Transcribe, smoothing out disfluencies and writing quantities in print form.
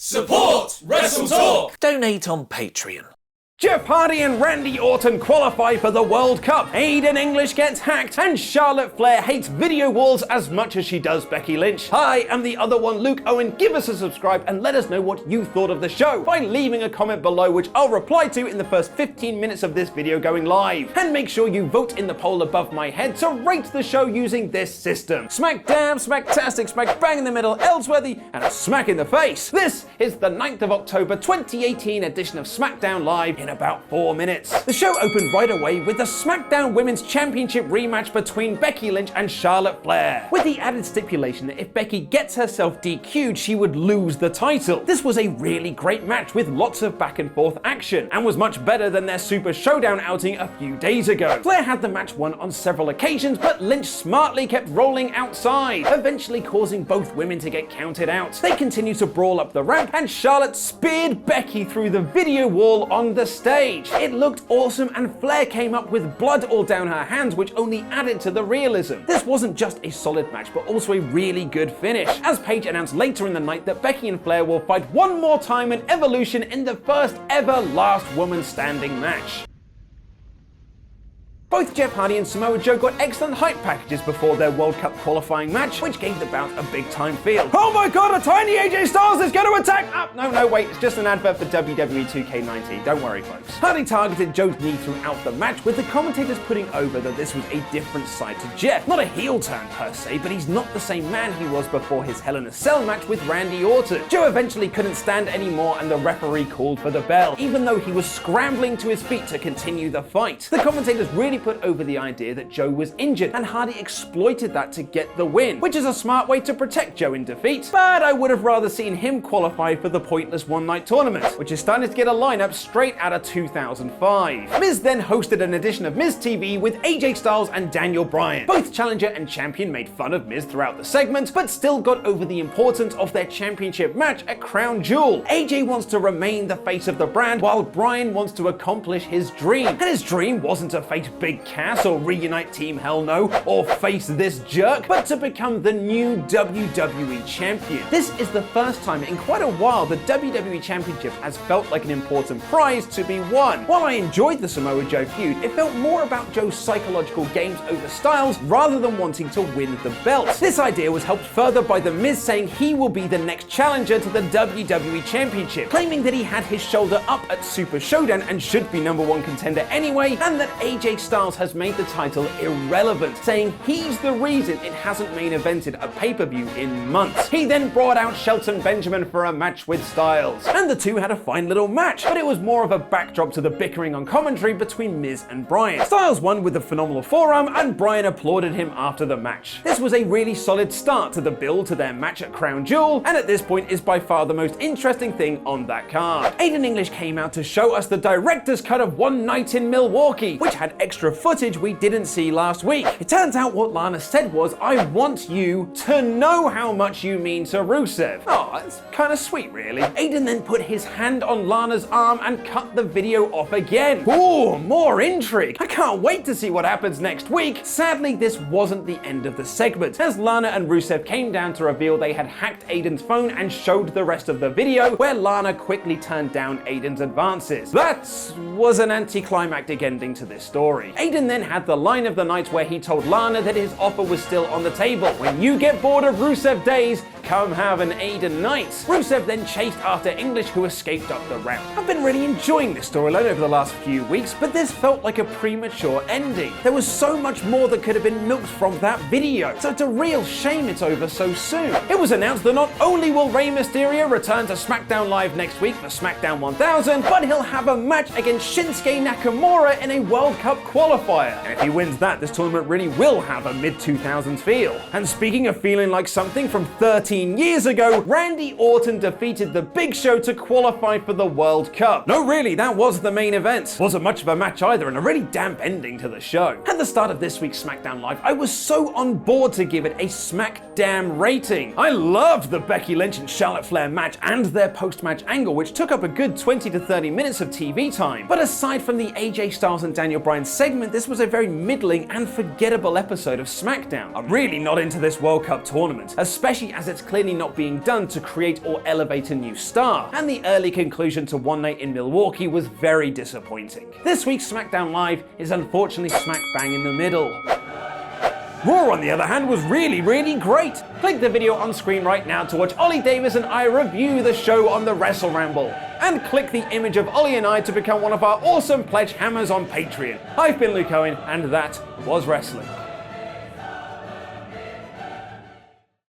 Support WrestleTalk! Donate on Patreon. Jeff Hardy and Randy Orton qualify for the World Cup. Aiden English gets hacked, and Charlotte Flair hates video walls as much as she does Becky Lynch. Hi, I'm the other one, Luke Owen. Give us a subscribe and let us know what you thought of the show by leaving a comment below, which I'll reply to in the first 15 minutes of this video going live. And make sure you vote in the poll above my head to rate the show using this system: smack damn, smacktastic, smack bang in the middle, Ellsworthy, and a smack in the face. This is the 9th of October 2018 edition of Smackdown Live in about 4 minutes. The show opened right away with the SmackDown Women's Championship rematch between Becky Lynch and Charlotte Flair, with the added stipulation that if Becky gets herself DQ'd, she would lose the title. This was a really great match with lots of back and forth action, and was much better than their Super Showdown outing a few days ago. Flair had the match won on several occasions, but Lynch smartly kept rolling outside, eventually causing both women to get counted out. They continued to brawl up the ramp, and Charlotte speared Becky through the video wall on the stage. It looked awesome, and Flair came up with blood all down her hands, which only added to the realism. This wasn't just a solid match, but also a really good finish, as Paige announced later in the night that Becky and Flair will fight one more time in Evolution in the first ever last woman standing match. Both Jeff Hardy and Samoa Joe got excellent hype packages before their World Cup qualifying match, which gave the bout a big-time feel. Oh my god, a tiny AJ Styles is going to attack! No, wait, it's just an advert for WWE 2K19. Don't worry, folks. Hardy targeted Joe's knee throughout the match, with the commentators putting over that this was a different side to Jeff. Not a heel turn per se, but he's not the same man he was before his Hell in a Cell match with Randy Orton. Joe eventually couldn't stand anymore, and the referee called for the bell, even though he was scrambling to his feet to continue the fight. The commentators really put over the idea that Joe was injured, and Hardy exploited that to get the win, which is a smart way to protect Joe in defeat, but I would have rather seen him qualify for the pointless one-night tournament, which is starting to get a lineup straight out of 2005. Miz then hosted an edition of MizTV with AJ Styles and Daniel Bryan. Both challenger and champion made fun of Miz throughout the segment, but still got over the importance of their championship match at Crown Jewel. AJ wants to remain the face of the brand, while Bryan wants to accomplish his dream, and his dream wasn't to face Big Cass or reunite Team Hell No or face this jerk, but to become the new WWE champion. This is the first time in quite a while the WWE Championship has felt like an important prize to be won. While I enjoyed the Samoa Joe feud, it felt more about Joe's psychological games over Styles rather than wanting to win the belt. This idea was helped further by The Miz saying he will be the next challenger to the WWE Championship, claiming that he had his shoulder up at Super Showdown and should be #1 contender anyway, and that AJ Styles has made the title irrelevant, saying he's the reason it hasn't main evented a pay-per-view in months. He then brought out Shelton Benjamin for a match with Styles, and the two had a fine little match, but it was more of a backdrop to the bickering on commentary between Miz and Bryan. Styles won with a phenomenal forearm, and Bryan applauded him after the match. This was a really solid start to the build to their match at Crown Jewel, and at this point is by far the most interesting thing on that card. Aiden English came out to show us the director's cut of One Night in Milwaukee, which had extra footage we didn't see last week. It turns out what Lana said was, "I want you to know how much you mean to Rusev." Oh, it's kind of sweet, really. Aiden then put his hand on Lana's arm and cut the video off again. Ooh, more intrigue. I can't wait to see what happens next week. Sadly, this wasn't the end of the segment, as Lana and Rusev came down to reveal they had hacked Aiden's phone and showed the rest of the video, where Lana quickly turned down Aiden's advances. That was an anticlimactic ending to this story. Aiden then had the line of the night where he told Lana that his offer was still on the table. When you get bored of Rusev days, come have an Aiden night. Rusev then chased after English, who escaped up the ramp. I've been really enjoying this storyline over the last few weeks, but this felt like a premature ending. There was so much more that could have been milked from that video, so it's a real shame it's over so soon. It was announced that not only will Rey Mysterio return to SmackDown Live next week for SmackDown 1000, but he'll have a match against Shinsuke Nakamura in a World Cup qualifier. And if he wins that, this tournament really will have a mid-2000s feel. And speaking of feeling like something from 13 years ago, Randy Orton defeated The Big Show to qualify for the World Cup. No, really, that was the main event. Wasn't much of a match either, and a really damp ending to the show. At the start of this week's SmackDown Live, I was so on board to give it a smackdamn rating. I loved the Becky Lynch and Charlotte Flair match and their post-match angle, which took up a good 20 to 30 minutes of TV time. But aside from the AJ Styles and Daniel Bryan segment, this was a very middling and forgettable episode of SmackDown. I'm really not into this World Cup tournament, especially as it's clearly not being done to create or elevate a new star, and the early conclusion to One Night in Milwaukee was very disappointing. This week's SmackDown Live is unfortunately smack bang in the middle. Raw, on the other hand, was really great. Click the video on screen right now to watch Ollie Davis and I review the show on the Wrestle Ramble. And click the image of Ollie and I to become one of our awesome pledge hammers on Patreon. I've been Luke Owen, and that was wrestling.